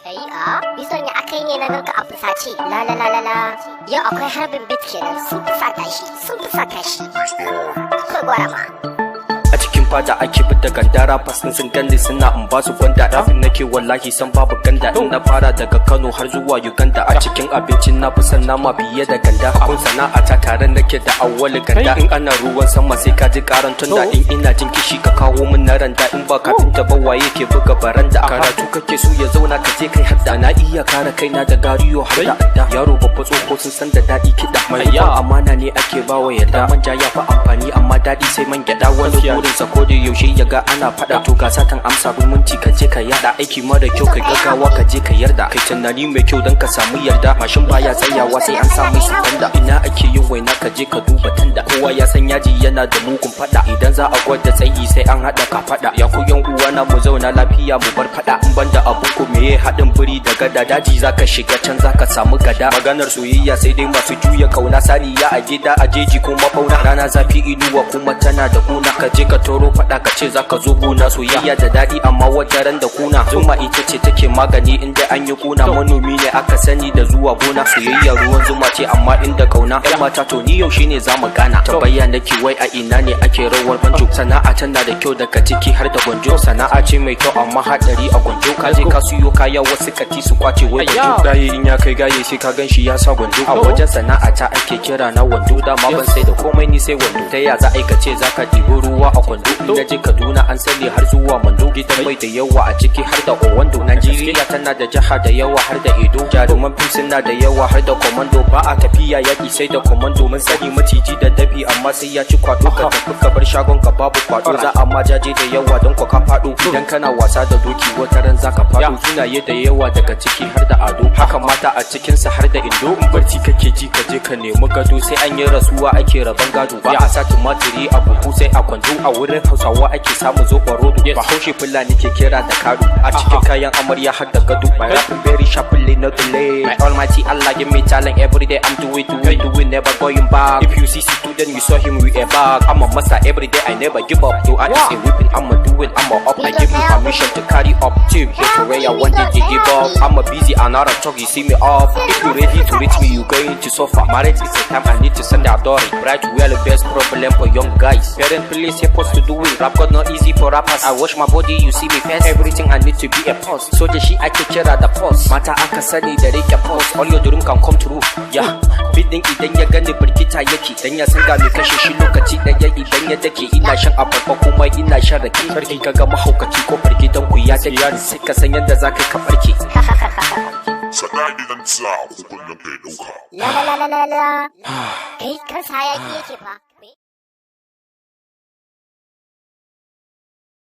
Kai bizon ya akai ne na ganka a fusace. La la la la la. Yau akwai harbin bit kenan sun fusata shi. Akwai gwarama. A cikin fata ake fita gandara fasin sun gande suna in ba su gwanda dafin nake wallahi san babu ganda in na fara daga Kano har zuwa Uganda a cikin abincin na fi san nama fiye da ganda abun sana'a ta tare nake da awwal ganda in ana ruwan sama sai ka ji karan tunda in ina jin kishi ka kawo min na randa in ba kafin ta ba waye ke buga baranda karatu kake so ya zauna ka je kai hadda na iya kare kaina da gariyo har da adda yaro babba tsoho sun san da dadi kida mai amana ne ake bawa yarda manja ya fi amfani amma dadi sai man gyada wani burinsa ko da yaushe ya ga ana fada to ga satan amsa minti ka je ka yada aiki mara kyau kai gaggawa ka je ka yarda kai tunani mai kyau dan ka samu yarda mashin baya tsayawa sai an samu sanda ina ake yin waina ka je ka duba tanda kowa ya san yaji yana da mugun fada idan za a gwada tsayi sai an hada ka fada ya ku yan uwana mu zauna lafiya mu bar fada in banda abun ko meye hadin biri da gada daji zaka shiga can zaka samu gada maganar soyayya sai dai masu juya kauna sariya a gida a jeji kuma fauna rana zafi inuwa kuma tana da kuna ka je ka toro fada ka ce zaka zo gona soyayya da dadi amma wata ran da kuna zuma ita ce take magani inda an yi kuna manomi ne aka sani da zuwa gona soyayya ruwan zuma ce amma inda kauna yan mata to ni yaushe ne zamu gana ta bayyana ki wai a ina ne ake rawar banjo sana'a tana da kyau daga ciki har da gwanjo sana'a ce mai kyau amma hadari a gwanjo ka je ka siyo kaya wasu kati su kwace wai gwanjo gaye in ya kai gaye sai ka ganshi ya sa gwanjo a wajen sana'a ta ake kira na wando dama ban sai da komai ni sai wando ta ya za a ce zaka ɗibo ruwa a kwando ina je Kaduna an sani har zuwa Mando gidan mai da yawa a ciki har da Owando Najeriya tana da jaha da yawa har da Edo jaruman fim suna da yawa har da komando ba a tafiya yaki sai da komando mun sani maciji da dabi amma sai ya ci kwado ka tafi ka bar shagon ka babu kwado za a ma jaje da yawa don ka fado idan kana wasa da doki wata ran zaka fado sunaye da yawa daga ciki har da ado haka mata a cikin sa har da indo in barci kake ji ka je ka nemi gado sai an yi rasuwa ake raban gado ba a sa tumatiri a buhu sai a kwando a wurin Hausawa ake samu zoɓon rodo Bahaushe Fulani ke kira da kado a cikin kayan amarya har da gado my rapping very sharply no delay my almighty Allah give me talent every day I'm doing never going back if you see student you saw him with a bag I'm a master every day I never give up though I is a whipping I'm a doing I'm a up I give you permission to carry up too here to where I wanted to give up I'm a busy and not a talk you see me off if you ready to reach me you going to suffer marriage is a time I need to send out daughter bright well the best problem for young guys parent please supposed to do it rap got not easy for rappers I wash my body you see me first everything I need to be a pulse so da shi ake kira da pulse mata aka sani da rike pulse all your dream can come true yeah bidin idan ya gani birkita yake dan ya san ga me kashe shi lokaci daya idan ya dake ina shan abarba kuma ina shan rake sarki kaga mahaukaci ko farki dan ku ya dake sai ka san yadda zaka ka farke sannan idan sa hukunan kai dauka la la la la la kai kan sayaki yake fa